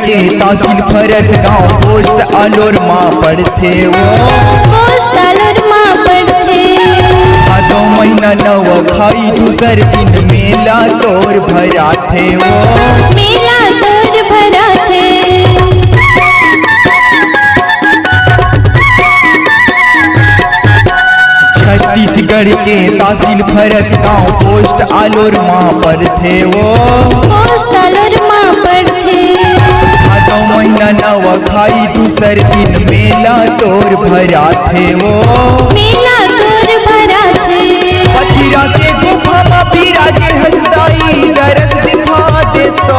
के तहसील फरस गांव पोस्ट आलोर माँ पढ़ते वो पोस्ट आलोर माँ पढ़ते। भादो महीना नव खाई दूसर दिन मेला तोर भरा थे वो मेला तोर भरा थे। छत्तीसगढ़ के तहसील फरस गांव पोस्ट आलोर माँ पढ़ते वो पोस्ट आलोर माँ पढ़ते। भादो महीना नव खाई दूसर दिन मेला तोर भरा थे वो मेला तोर भरा थे। पथिरा के गुफा में बिराजे हसदाई दरस दिखा दे तो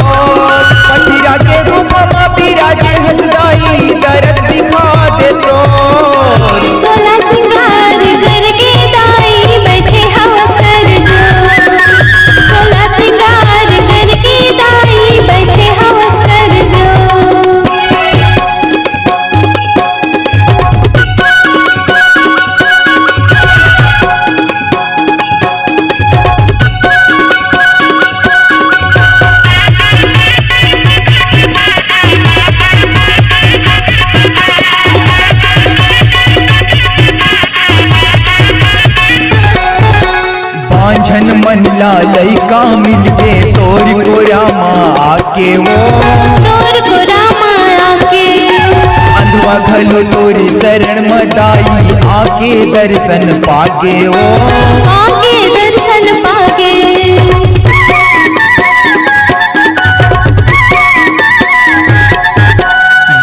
पथिरा के गुफा में बिराजे हसदाई दरस दिखा दे तो सोलह सिंगार करके दाई बैठे हवस कर जो। सोलह सिंगार करके दाई बैठे हवस कर जो। बांझन मन ला लइका मिलके तोर गोरा माँ आके वो तोर गोरा माँ आके अंधवा घलो तोरी शरण मदाई आके दर्शन पाके वो आके दर्शन पाके।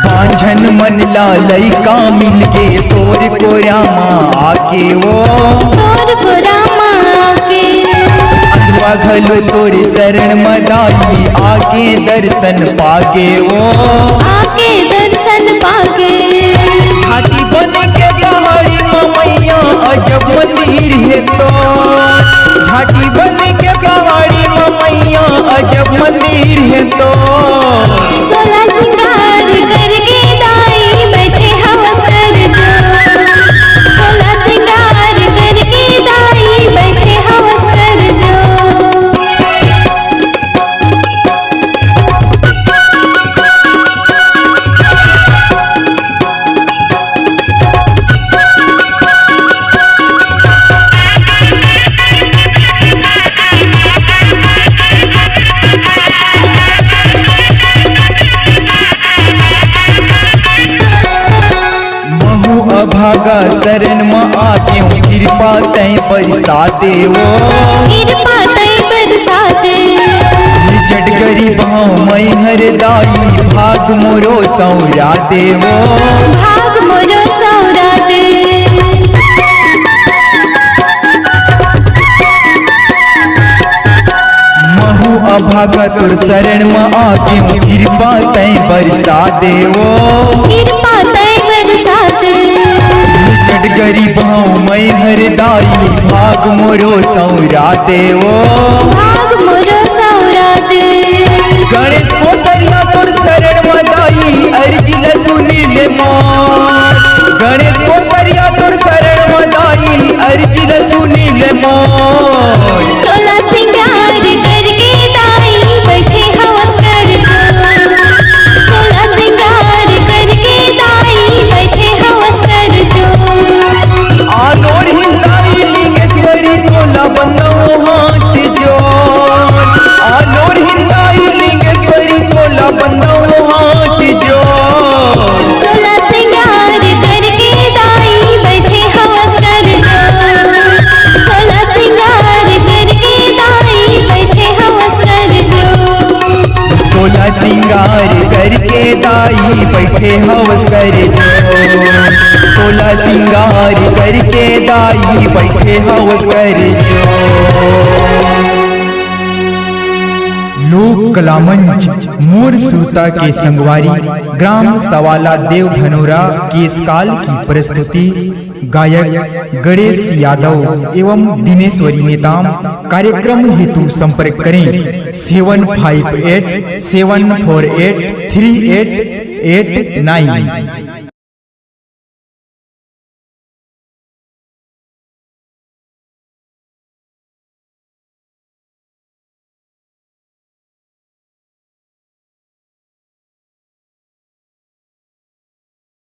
बांझन मन ला लइका मिलके तोर गोरा माँ आके वो तोर गोरा माँ आके अंधवा घलो तोरी शरण मदाई आके दर्शन पाके वो आके दर्शन पाके। छाती बन के पहाड़ी मैया अजब मंदिर है तो झाटी बन के पहाड़ी मैया अजब मंदिर है तो सोलह सिंगार करके दाई बैठे हवस कर जो। सोलह सिंगार करके दाई बैठे हवस कर जो। महू अभागा शरण में आके कृपा तय बरसा दे वो कृपा तय बरसाते। निचट गरीब मैं हरदाई भाग मोरो सौरा दे वो भाग मोरो सौरा दे। महू अभागा तोर शरण में आके कृपा तय बरसा दे वो कृपा तय बरसाते। निचट गरीब मैं हरदाई भाग मोरो सौरा दे वो भाग मोरो सौरा दे। गणेश को सरिया तोर शरण मदाई अर्जी ल सुनी ले मोर गणेश को सरिया तोर शरण मदाई अर्जी ल सुनी ले मोर सोलह सिंगार करके दाई बैठे हवस कर जो। सोलह सिंगार करके दाई बैठे हवस कर जो। आलोर हिंदाई लिंगेश्वरी कोला बनो हाथ जो आलोर हिंदाई लिंगेश्वरी कोला बनो हाथ जो सोलह सिंगार करके दाई बैठे हवस कर जो। सोलह सिंगार करके दाई बैठे हवस कर जो। सोलह सिंगार करके दाई बैठे हवस कर जो सोलह सिंगार करके दाई बैठे हवस कर जो। लोक कला मंच मोर सूता के संगवारी ग्राम सवाला देव धनोरा केस काल की प्रस्तुति गायक गणेश यादव एवं दिनेश्वरी नेताम। कार्यक्रम हेतु संपर्क करें 7587483889।